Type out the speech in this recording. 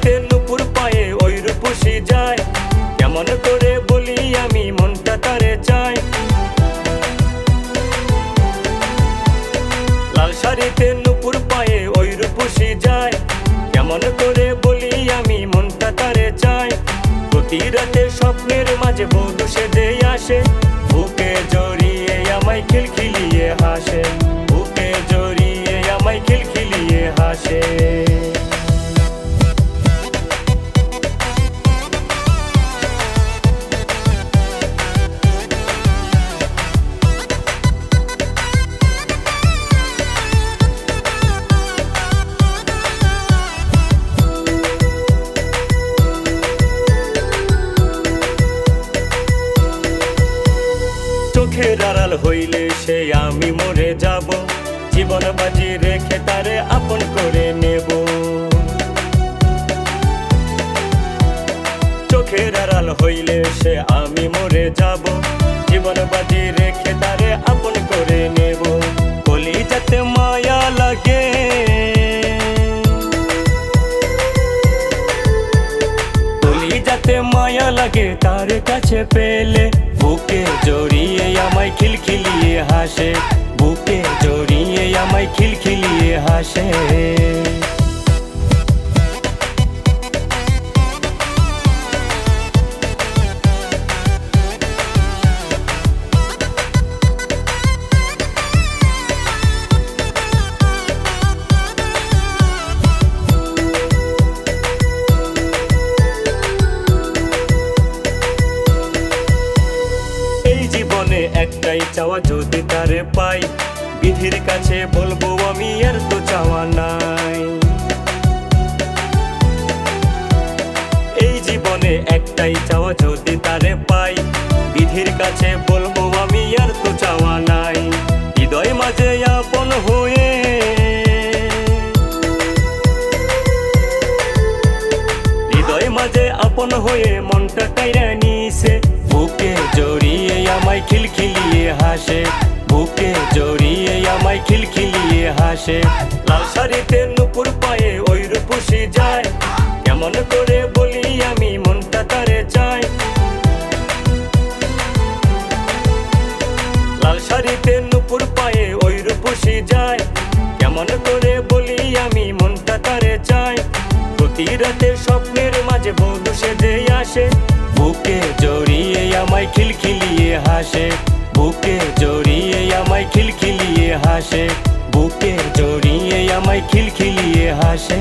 শাড়িতে নুপুর পায়ে ওই রূপসী যায়, কেমন করে বলি আমি মনটা তারে চাই। লাল শাড়িতে নুপুর পায়ে ওই রূপসী যায়, কেমন করে বলি আমি মনটা তারে চাই। প্রতি রাতে স্বপ্নের মাঝে বধূ সেজে আসে, বুকে জড়িয়ে আমায় খিলখিলিয়ে হাসে, বুকে জড়িয়ে আমায় খিলখিলিয়ে হাসে। চোখের আড়াল হইলে সে আমি মরে যাব, জীবন বাজি রেখে তারে আপন করে নেব। চোখের আড়াল হইলে সে আমি মরে যাব, জীবন বাজি রেখে তারে আপন করে নেব। কলিজাতে মায়া লাগে, কলিজাতে মায়া লাগে তার কাছে পেলে, বুকে জড়িয়ে আমায় খিলখিলিয়ে হাসে, বুকে জড়িয়ে আমায় খিলখিলিয়ে হাসে। একটাই চাওয়া যদি তারে পাই, বিধির কাছে বলবো আমি আর তো চাওয়া নাই। এই জীবনে একটাই চাওয়া যদি তারে পাই, বিধির কাছে বলবো আমি আর তো চাওয়া নাই। হৃদয় মাঝে আপন হয়ে, হৃদয় মাঝে আপন হয়ে মনটা কাইরা নিছে, বুকে জড়িয়ে আমায় খিলখিলিয়ে হাসে, বুকে জড়িয়ে আমায় খিলখিলিয়ে হাসে। লাল শাড়িতে নুপুর পায়ে ওই রূপসী যায়, কেমন করে বলি আমি মনটা তারে চাই। লাল শাড়িতে নুপুর পায়ে ওই রূপসী যায়, কেমন করে বলি আমি মনটা তারে চাই। প্রতি রাতে স্বপ্নের মাঝে বধূ সেজে আসে, বুকে জড়িয়ে আমায় খিলখিলিয়ে হাসে, বুকে জড়িয়ে আমায় খিলখিলিয়ে হাসে, বুকে জড়িয়ে আমায় খিলখিলিয়ে হাসে।